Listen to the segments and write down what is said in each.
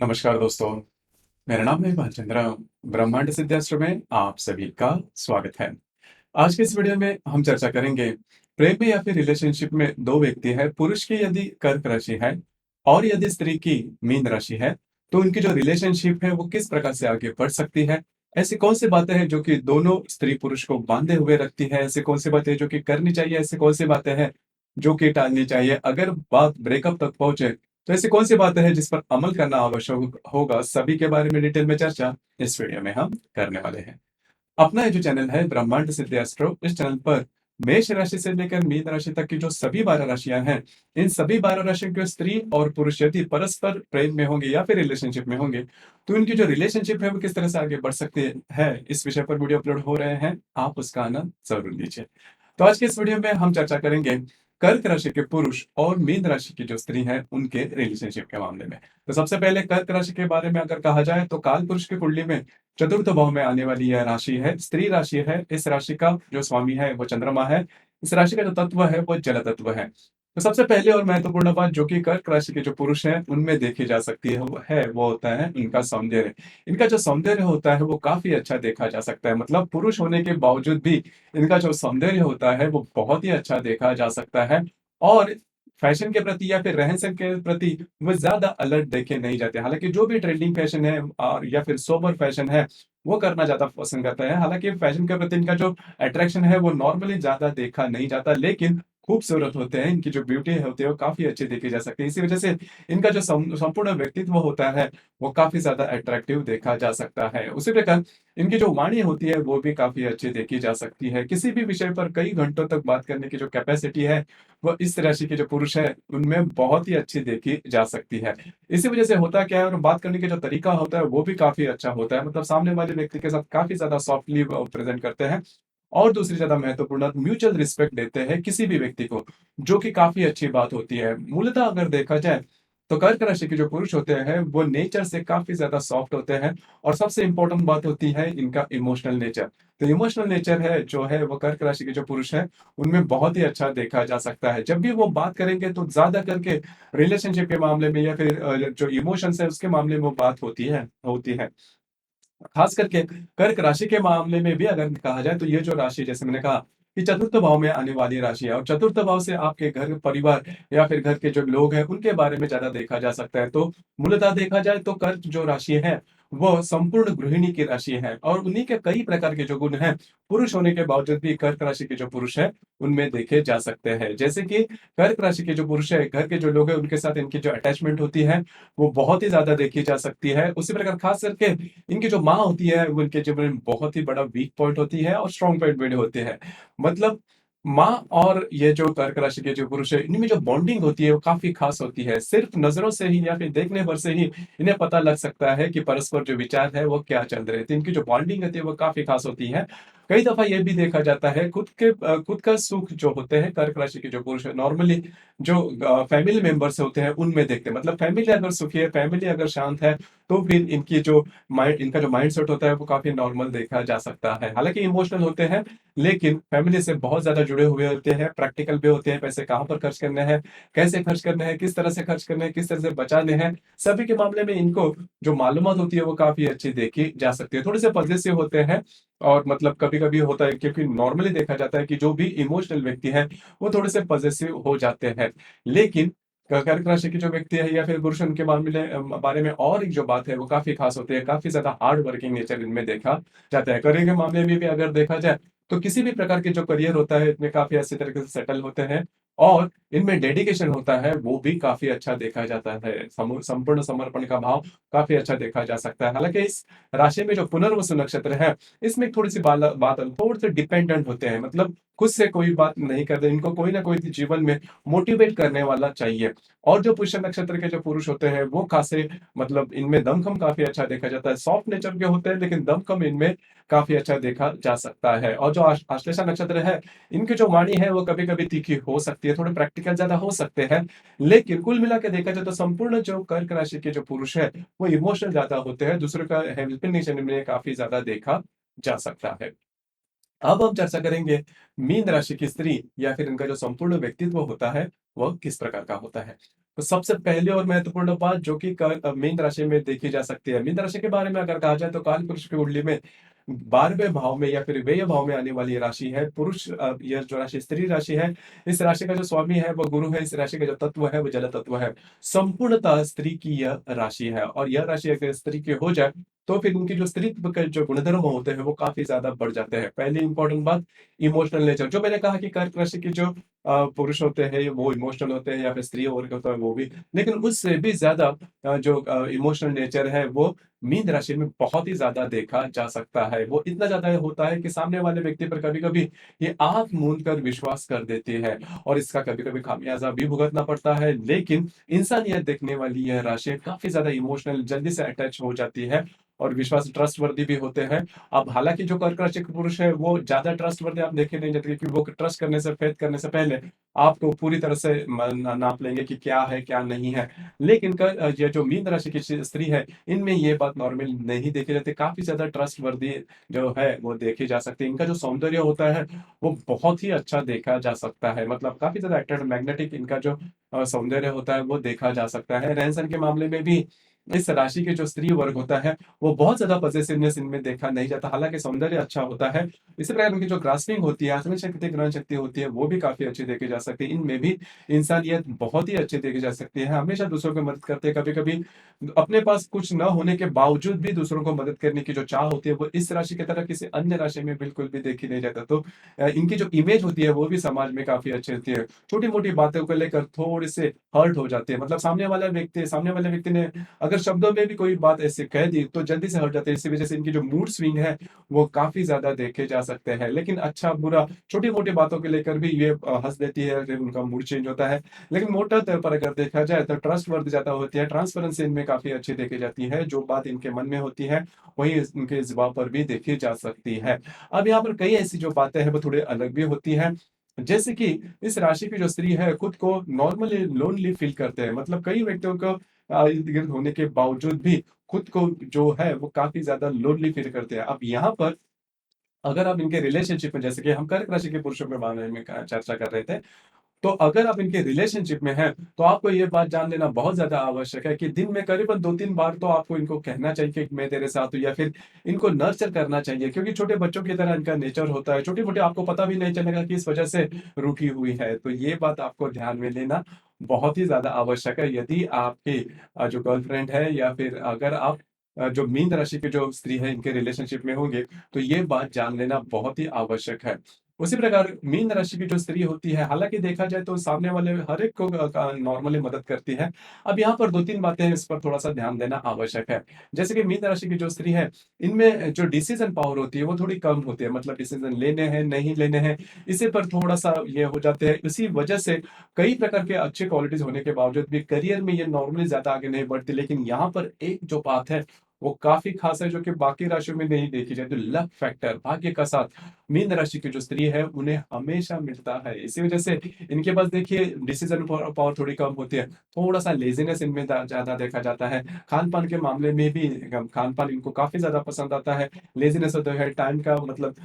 नमस्कार दोस्तों, मेरा नाम है भालचंद्र। ब्रह्मांड सिद्धास्त्र में आप सभी का स्वागत है। आज के इस वीडियो में हम चर्चा करेंगे प्रेम में या फिर रिलेशनशिप में दो व्यक्ति है, पुरुष की यदि कर्क राशि है और यदि स्त्री की मीन राशि है, तो उनकी जो रिलेशनशिप है वो किस प्रकार से आगे बढ़ सकती है। ऐसी कौन सी बातें हैं जो कि दोनों स्त्री पुरुष को बांधे हुए रखती है, ऐसी कौन सी बातें जो कि करनी चाहिए, ऐसी कौन सी बातें हैं जो कि टालनी चाहिए। अगर बात ब्रेकअप तक पहुंचे तो ऐसी कौन सी बातें हैं जिस पर अमल करना आवश्यक होगा, सभी के बारे में डिटेल में चर्चा इस वीडियो में हम करने वाले हैं। अपना ये जो चैनल है ब्रह्मांड सिद्धि एस्ट्रो, इस चैनल पर मेष राशि से लेकर मीन राशि तक की जो सभी 12 राशियां हैं, इन सभी 12 राशियों के स्त्री और पुरुष यदि परस्पर प्रेम में होंगे या फिर रिलेशनशिप में होंगे, तो इनकी जो रिलेशनशिप है वो किस तरह से आगे बढ़ सकती है, इस विषय पर वीडियो अपलोड हो रहे हैं। आप उसका आनंद जरूर लीजिए। तो आज के इस वीडियो में हम चर्चा करेंगे कर्क राशि के पुरुष और मीन राशि की जो स्त्री है उनके रिलेशनशिप के मामले में। तो सबसे पहले कर्क राशि के बारे में अगर कहा जाए तो काल पुरुष की कुंडली में चतुर्थ भाव में आने वाली यह राशि है, स्त्री राशि है। इस राशि का जो स्वामी है वो चंद्रमा है। इस राशि का जो तत्व है वो जल तत्व है। तो सबसे पहले और महत्वपूर्ण बात जो कि कर्क राशि के जो पुरुष हैं उनमें देखी जा सकती है वो होता है इनका सौंदर्य। इनका जो सौंदर्य होता है वो काफी अच्छा देखा जा सकता है, मतलब पुरुष होने के बावजूद भी इनका जो सौंदर्य होता है वो बहुत ही अच्छा देखा जा सकता है। और फैशन के प्रति या फिर रहन-सहन के प्रति वो ज़्यादा अलर्ट देखे नहीं जाते। हालाँकि जो भी ट्रेंडिंग फैशन है और या फिर सोबर फैशन है, वो करना ज़्यादा पसंद करते हैं। हालाँकि फैशन के प्रति इनका जो अट्रैक्शन है वो नॉर्मली ज़्यादा देखा नहीं जाता, लेकिन खूबसूरत होते हैं, इनकी जो ब्यूटी होती है वो काफ़ी अच्छी देखी जा सकती है। इसी वजह से इनका जो संपूर्ण व्यक्तित्व होता है, वो काफ़ी ज़्यादा अट्रैक्टिव देखा जा सकता है। उसी प्रकार इनकी जो वाणी होती है वो भी काफ़ी अच्छी देखी जा सकती है। किसी भी विषय पर कई घंटों तक बात करने की जो कैपेसिटी है, वो इस राशि के जो पुरुष हैं, उनमें बहुत ही अच्छी देखी जा सकती है। इसी वजह से होता क्या है, और बात करने का जो तरीका होता है, वो भी काफ़ी अच्छा होता है। मतलब सामने वाले व्यक्ति के साथ काफ़ी ज़्यादा सॉफ्टली प्रेज़ेंट करते हैं। और दूसरी ज़्यादा महत्वपूर्ण म्यूचुअल रिस्पेक्ट देते हैं किसी भी व्यक्ति को, जो कि काफ़ी अच्छी बात होती है। मूलतः अगर देखा जाए, तो कर्क राशि के जो पुरुष होते हैं, वो नेचर से काफ़ी ज़्यादा सॉफ्ट होते हैं और सबसे इम्पोर्टेंट बात होती है इनका इमोशनल नेचर। तो इमोशनल नेचर है जो है वो कर्क राशि के जो पुरुष हैं, उनमें बहुत ही अच्छा देखा जा सकता है। जब भी वो बात करेंगे तो ज़्यादा करके रिलेशनशिप के मामले में या फिर जो इमोशंस है उसके मामले में वो बात होती है। खास करके कर्क राशि के मामले में भी अगर कहा जाए तो ये जो राशि, जैसे मैंने कहा कि चतुर्थ भाव में आने वाली राशि है और चतुर्थ भाव से आपके घर परिवार या फिर घर के जो लोग हैं उनके बारे में ज्यादा देखा जा सकता है। तो मूलतः देखा जाए तो कर्क जो राशि है वो संपूर्ण गृहिणी की राशि है और उन्हीं के कई प्रकार के जो गुण हैं, पुरुष होने के बावजूद भी कर्क राशि के जो पुरुष है उनमें देखे जा सकते हैं। जैसे कि कर्क राशि के जो पुरुष है, घर के जो लोग हैं उनके साथ इनकी जो अटैचमेंट होती है वो बहुत ही ज्यादा देखी जा सकती है। उसी प्रकार खास करके इनकी जो माँ होती है वो इनके जीवन में बहुत ही बड़ा वीक पॉइंट होती है और स्ट्रॉन्ग पॉइंट भी होते हैं। मतलब माँ और ये जो कर्क राशि के जो पुरुष है, इनमें जो बॉन्डिंग होती है वो काफी खास होती है। सिर्फ नजरों से ही या फिर देखने भर से ही इन्हें पता लग सकता है कि परस्पर जो विचार है वो क्या चल रहे थे। इनकी जो बॉन्डिंग होती है वो काफी खास होती है। कई दफा ये भी देखा जाता है खुद का सुख जो होते हैं कर्क राशि के जो पुरुष है, नॉर्मली जो फैमिली मेंबर्स होते हैं उनमें देखते हैं। मतलब फैमिली अगर सुखी है, फैमिली अगर शांत है, तो फिर इनका जो माइंडसेट होता है वो काफ़ी नॉर्मल देखा जा सकता है। हालाँकि इमोशनल होते हैं, लेकिन फैमिली से बहुत ज़्यादा जुड़े हुए होते हैं, प्रैक्टिकल भी होते हैं, पैसे कहाँ पर खर्च करने हैं, कैसे खर्च करने हैं, किस तरह से खर्च करने हैं, किस तरह से बचाने हैं, सभी के मामले में इनको जो मालूमात होती है वो काफ़ी अच्छी देखी जा सकती है। थोड़े-से पॉसेसिव होते हैं और मतलब कभी-कभी होता है, क्योंकि नॉर्मली देखा जाता है कि जो भी इमोशनल व्यक्ति है, वो थोड़े-से पॉसेसिव हो जाते हैं। लेकिन कर्क राशि के जो व्यक्ति है या फिर पुरुष, उनके बारे में और एक जो बात है वो काफ़ी ख़ास होती है, काफ़ी ज़्यादा हार्ड वर्किंग नेचर इनमें देखा जाता है। करियर के मामले में भी अगर देखा जाए, तो किसी भी प्रकार के जो करियर होता है, इसमें काफ़ी अच्छे तरीके से सेटल होते हैं और इनमें डेडिकेशन होता है, वो भी काफ़ी अच्छा देखा जाता है। संपूर्ण समर्पण का भाव काफ़ी अच्छा देखा जा सकता है। हालाँकि इस राशि में जो पुनर्वसु नक्षत्र है, इसमें थोड़ी-सी बात थोड़े-से डिपेंडेंट होते हैं। मतलब खुद से कोई बात नहीं करते, इनको कोई ना कोई जीवन में मोटिवेट करने वाला चाहिए। और जो पुष्य नक्षत्र के जो पुरुष होते हैं वो खासे, मतलब इनमें दमखम काफ़ी अच्छा देखा जाता है। सॉफ्ट नेचर के होते हैं लेकिन दमखम इनमें काफ़ी अच्छा देखा जा सकता है। और जो आश्लेषा नक्षत्र है, इनकी जो वाणी है वो कभी-कभी तीखी हो सकती है, थोड़े प्रैक्टिकल ज़्यादा हो सकते हैं। लेकिन कुल मिला के देखा जाए तो संपूर्ण जो कर्क राशि के जो पुरुष हैं, वो इमोशनल ज़्यादा होते हैं, दूसरों का हेल्पिंग नेचर इनमें काफ़ी ज़्यादा देखा जा सकता है। अब हम चर्चा करेंगे मीन राशि की स्त्री या फिर इनका जो संपूर्ण व्यक्तित्व होता है, वह किस प्रकार का होता है। तो सबसे पहले और महत्वपूर्ण बात जो कि मीन राशि में देखी जा सकती है। मीन राशि के बारे में अगर कहा जाए तो कालपुरुष की कुंडली में 12वें भाव में या फिर व्यय भाव में आने वाली ये राशि है। यह जो राशि स्त्री राशि है, इस राशि का जो स्वामी है वो गुरु है, इस राशि का जो तत्व है वो जल तत्व है। संपूर्णतः स्त्री की यह राशि है और यह राशि अगर स्त्री की हो जाए तो फिर उनकी जो स्त्रीत्व के जो गुणधर्म होते हैं वो काफ़ी ज़्यादा बढ़ जाते हैं। पहली इंपॉर्टेंट बात इमोशनल नेचर, जो मैंने कहा कि कर्क राशि की जो पुरुष होते हैं वो इमोशनल होते हैं या फिर स्त्री वर्ग होता है वो भी। लेकिन उससे भी ज़्यादा जो इमोशनल नेचर है वो मीन राशि में बहुत ही ज़्यादा देखा जा सकता है। वो इतना ज़्यादा होता है कि सामने वाले व्यक्ति पर कभी-कभी ये आँख मूंद कर विश्वास कर देती है और इसका कभी-कभी खामियाज़ा भी भुगतना पड़ता है। लेकिन इंसानियत देखने वाली यह राशि काफ़ी ज़्यादा इमोशनल जल्दी से अटैच हो जाती है और विश्वास ट्रस्टवर्दी भी होते हैं। अब हालाँकि जो कर्क राशि के पुरुष है वो ज़्यादा ट्रस्टवर्दी आप देखे नहीं जाते क्योंकि वो ट्रस्ट करने से, फेथ करने से पहले आपको पूरी तरह से नाप लेंगे कि क्या है, क्या नहीं है। लेकिन ये जो मीन राशि की स्त्री है, इनमें ये बात नॉर्मल नहीं देखी जाती। काफ़ी ज़्यादा ट्रस्टवर्दी जो है, वो देखी जा सकती है। इनका जो सौंदर्य होता है, वो बहुत ही अच्छा देखा जा सकता है। मतलब काफ़ी ज़्यादा मैग्नेटिक इनका जो सौंदर्य होता है, वो देखा जा सकता है। रहन-सहन के मामले में भी इस राशि के जो स्त्री वर्ग होता है, वो बहुत ज़्यादा पॉसेसिवनेस इनमें देखा नहीं जाता। हालाँकि सौंदर्य अच्छा होता है। इसी प्रकार उनकी जो ग्रास्पिंग होती है, आत्म शक्ति, ग्रहण शक्ति होती है, वो भी काफ़ी अच्छी देखी जा सकती है। इनमें भी इंसानियत बहुत ही अच्छी देखी जा सकती है। हमेशा दूसरों की मदद करते हैं। कभी-कभी अपने पास कुछ न होने के बावजूद भी दूसरों को मदद करने की जो चाह होती है, वो इस राशि की तरह किसी अन्य राशि में बिल्कुल भी देखी नहीं जाता। तो इनकी जो इमेज होती है, वो भी समाज में काफ़ी अच्छी होती है। छोटी-मोटी बातों को लेकर थोड़े-से हर्ट हो जाते हैं। मतलब सामने वाले व्यक्ति ने अगर शब्दों में भी कोई बात ऐसे कह दी, तो जल्दी से हट जाते हैं। इसी वजह से इनकी जो मूड स्विंग है, वो काफ़ी ज़्यादा देखे जा सकते हैं। लेकिन अच्छा-बुरा, छोटी-मोटी बातों को लेकर भी ये हँस देती है, फिर उनका मूड चेंज होता है। लेकिन मोटे तौर पर अगर देखा जाए तो ट्रस्टवर्दी ज़्यादा होती है, ट्रांसपेरेंसी इनमें काफ़ी अच्छी देखी जाती है। जो बात इनके मन में होती है, वही इनके ज़ुबान पर भी देखी जा सकती है। अब यहाँ पर कई ऐसी जो बातें हैं, वो थोड़ी अलग भी होती हैं। जैसे कि इस राशि की जो स्त्री है, खुद को नॉर्मली लोनली फ़ील करते हैं। मतलब कई व्यक्तियों को इर्द-गिर्द होने के बावजूद भी खुद को जो है, वो काफ़ी ज़्यादा लोनली फ़ील करते हैं। अब यहाँ पर अगर आप इनके रिलेशनशिप में, जैसे कि हम कर्क राशि के पुरुषों के बारे में चर्चा कर रहे थे, तो अगर आप इनके रिलेशनशिप में हैं, तो आपको ये बात जान लेना बहुत ज़्यादा आवश्यक है कि दिन में करीबन 2-3 बार तो आपको इनको कहना चाहिए कि मैं तेरे साथ हूँ या फिर इनको नर्चर करना चाहिए क्योंकि छोटे बच्चों की तरह इनका नेचर होता है। छोटी-मोटी आपको पता भी नहीं चलेगा कि इस वजह से रूठी हुई है। तो ये बात आपको ध्यान में लेना बहुत ही ज़्यादा आवश्यक है। यदि आपकी जो गर्लफ्रेंड है या फिर अगर आप जो मीन राशि की जो स्त्री है, इनके रिलेशनशिप में होंगे, तो ये बात जान लेना बहुत ही आवश्यक है। उसी प्रकार मीन राशि की जो स्त्री होती है, हालाँकि देखा जाए तो सामने वाले हर एक को नॉर्मली मदद करती है। अब यहाँ पर 2-3 बातें हैं, इस पर थोड़ा-सा ध्यान देना आवश्यक है। जैसे कि मीन राशि की जो स्त्री है, इनमें जो डिसीज़न पावर होती है, वो थोड़ी कम होती है। मतलब डिसीज़न लेने हैं, नहीं लेने हैं, इसी पर थोड़ा-सा ये हो जाते हैं। इसी वजह से कई प्रकार के अच्छे क्वालिटीज़ होने के बावजूद भी करियर में ये नॉर्मली ज़्यादा आगे नहीं बढ़ती। लेकिन यहाँ पर एक जो बात है, वो काफ़ी ख़ास है, जो कि बाकी राशियों में नहीं देखी जाती। लक फैक्टर, भाग्य का साथ मीन राशि की जो स्त्री है उन्हें हमेशा मिलता है। इसी वजह से इनके पास देखिए डिसीज़न पावर थोड़ी कम होती है। थोड़ा-सा लेज़ीनेस इनमें ज़्यादा देखा जाता है। खान-पान के मामले में भी खान-पान इनको काफ़ी ज़्यादा पसंद आता है। लेज़ीनेस होता है, टाइम का मतलब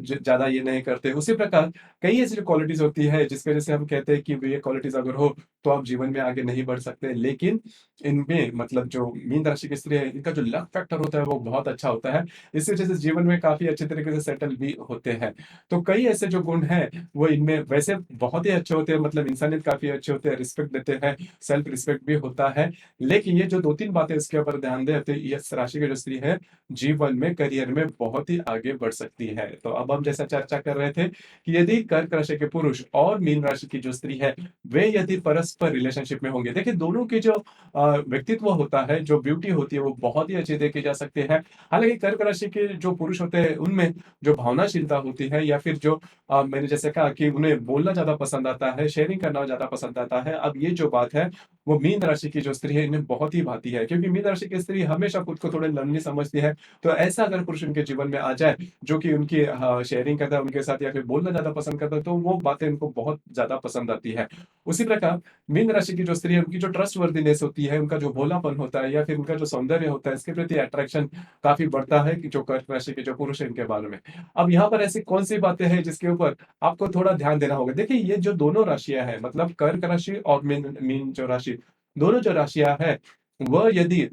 ज़्यादा ये नहीं करते। उसी प्रकार कई ऐसी जो क्वालिटीज़ होती है जिसकी वजह से हम कहते हैं कि ये क्वालिटीज़ अगर हो तो आप जीवन में आगे नहीं बढ़ सकते। लेकिन इनमें मतलब जो मीन राशि की स्त्री है, इनका जो लक फैक्टर होता है वो बहुत अच्छा होता है। इस वजह से जीवन में काफ़ी अच्छे तरीके से सेटल भी होते हैं। तो कई ऐसे जो गुण हैं, वो इनमें वैसे बहुत ही अच्छे होते हैं, मतलब इंसानियत काफ़ी अच्छे होते हैं, रिस्पेक्ट देते हैं, सेल्फ रिस्पेक्ट भी होता है। लेकिन ये जो 2-3 बातें इसके ऊपर ध्यान दें तो ये इस राशि की जो स्त्री है, जीवन में, करियर में बहुत ही आगे बढ़ सकती है। तो अब हम जैसा चर्चा कर रहे थे कि यदि कर्क राशि के पुरुष और मीन राशि की जो स्त्री है, वे यदि परस्पर रिलेशनशिप में होंगे, देखिए दोनों के जो व्यक्तित्व होता है, जो ब्यूटी होती है, वो बहुत ही अच्छी देखी जा सकती है। हालाँकि कर्क राशि के जो पुरुष होते हैं, उनमें जो भावनाशीलता होती है या फिर जो मैंने जैसे कहा कि उन्हें बोलना ज़्यादा पसंद आता है, शेयरिंग करना ज़्यादा पसंद आता है। अब ये जो बात है, वो मीन राशि की जो स्त्री है, इन्हें बहुत ही भाती है क्योंकि मीन राशि की स्त्री हमेशा खुद को थोड़े लोनली समझती है। तो ऐसा अगर पुरुष उनके जीवन में आ जाए, जो कि उनकी शेयरिंग करता है उनके साथ या फिर बोलना ज़्यादा पसंद करता है, तो वो बातें उनको बहुत ज़्यादा पसंद आती है। उसी प्रकार मीन राशि की जो स्त्री है, उनकी जो ट्रस्टवर्दीनेस होती है, उनका जो भोलापन होता है या फिर उनका जो सौंदर्य होता है, इसके प्रति अट्रैक्शन काफ़ी बढ़ता है कि जो कर्क राशि के जो पुरुष हैं, इनके बारे में। अब यहाँ पर ऐसी कौन-सी बातें हैं जिसके ऊपर आपको थोड़ा ध्यान देना होगा? देखिए, ये जो दोनों राशियाँ हैं, मतलब कर्क राशि और मीन मीन जो राशि, दोनों जो राशियाँ हैं, वह यदि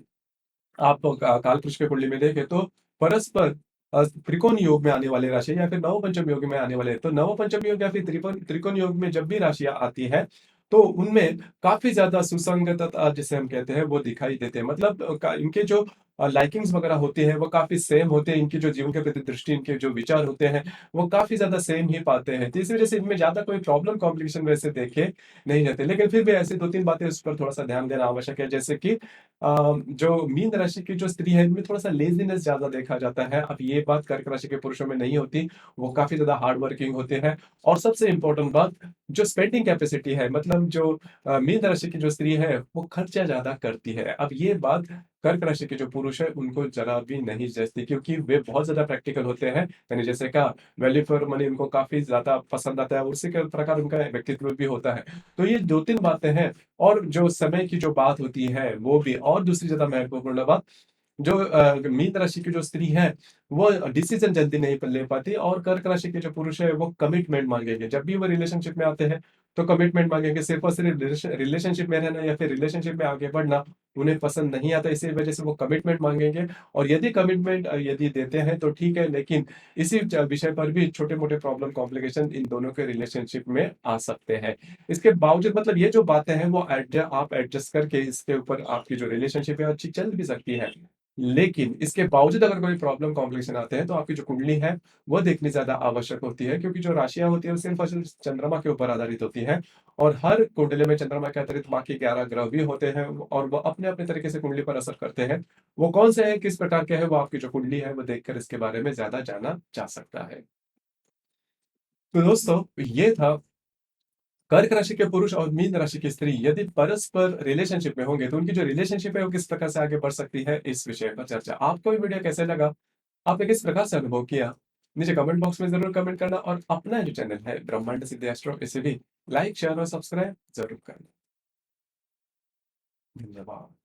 आप काल पुरुष की कुंडली में देखें तो परस्पर त्रिकोण योग में आने वाले राशि या फिर नव पंचम योग में आने वाले, तो नव पंचम योग या फिर त्रिकोण त्रिकोण योग में जब भी राशियां आती है तो उनमें काफी ज्यादा सुसंगतता जिसे हम कहते हैं वो दिखाई देते हैं। मतलब इनके जो लाइकिंग्स वगैरह होते हैं वो काफी सेम होते हैं, इनकी जो जीवन के प्रति दृष्टि, इनके जो विचार होते हैं वो काफी ज्यादा सेम ही पाते हैं। तो इस वजह से इनमें ज्यादा कोई प्रॉब्लम कॉम्प्लिकेशन वैसे देखे नहीं जाते। लेकिन फिर भी ऐसे दो तीन बातें उस पर थोड़ा सा ध्यान देना आवश्यक है, जैसे कि जो मीन राशि की जो स्त्री है इनमें थोड़ा-सा लेज़ीनेस ज़्यादा देखा जाता है। अब ये बात कर्क राशि के पुरुषों में नहीं होती, वो काफ़ी ज़्यादा हार्ड वर्किंग होते हैं। और सबसे इम्पोर्टेंट बात, जो स्पेंडिंग कैपेसिटी है, मतलब जो मीन राशि की जो स्त्री है वो खर्चा ज़्यादा करती है। अब ये बात कर्क राशि के जो पुरुष है उनको ज़रा भी नहीं जचती, क्योंकि वे बहुत ज़्यादा प्रैक्टिकल होते हैं। मैंने जैसे कहा, वैल्यू फॉर मनी उनको काफ़ी ज़्यादा पसंद आता है, उसी के प्रकार उनका व्यक्तित्व भी होता है। तो ये 2-3 बातें हैं। और जो समय की जो बात होती है वो भी, और दूसरी ज़्यादा महत्वपूर्ण बात, जो मीन राशि की जो स्त्री है वो डिसीजन जल्दी नहीं ले पाती, और कर्क राशि के जो पुरुष है वो कमिटमेंट मांगेंगे। जब भी वो रिलेशनशिप में आते हैं तो कमिटमेंट मांगेंगे। सिर्फ और सिर्फ रिलेशनशिप में रहना या फिर रिलेशनशिप में आगे बढ़ना उन्हें पसंद नहीं आता, इसी वजह से वो कमिटमेंट मांगेंगे। और यदि कमिटमेंट यदि देते हैं तो ठीक है, लेकिन इसी विषय पर भी छोटे मोटे प्रॉब्लम कॉम्प्लिकेशन इन दोनों के रिलेशनशिप में आ सकते हैं। इसके बावजूद मतलब ये जो बातें हैं वो आप एडजस्ट करके इसके ऊपर आपकी जो रिलेशनशिप है अच्छी चल भी सकती है। लेकिन इसके बावजूद अगर कोई प्रॉब्लम कॉम्प्लिकेशन आते हैं तो आपकी जो कुंडली है वो देखनी ज्यादा आवश्यक होती है, क्योंकि जो राशियां होती है वो सिर्फ और सिर्फ चंद्रमा के ऊपर आधारित होती है। और हर कुंडली में चंद्रमा के अतिरिक्त बाकी 11 ग्रह भी होते हैं, और वो अपने अपने तरीके से कुंडली पर असर करते हैं। वो कौन से हैं, किस प्रकार के हैं, वो आपकी जो कुंडली है वो देखकर इसके बारे में ज्यादा जाना जा सकता है। तो दोस्तों, ये था कर्क राशि के पुरुष और मीन राशि की स्त्री यदि परस्पर रिलेशनशिप में होंगे तो उनकी जो रिलेशनशिप है वो किस प्रकार से आगे बढ़ सकती है, इस विषय पर चर्चा। आपको ये वीडियो कैसे लगा, आपने किस प्रकार से अनुभव किया, नीचे कमेंट बॉक्स में जरूर कमेंट करना, और अपना जो चैनल है ब्रह्मांड सिद्धि एस्ट्रो, इसे भी लाइक शेयर और सब्सक्राइब जरूर करना। धन्यवाद।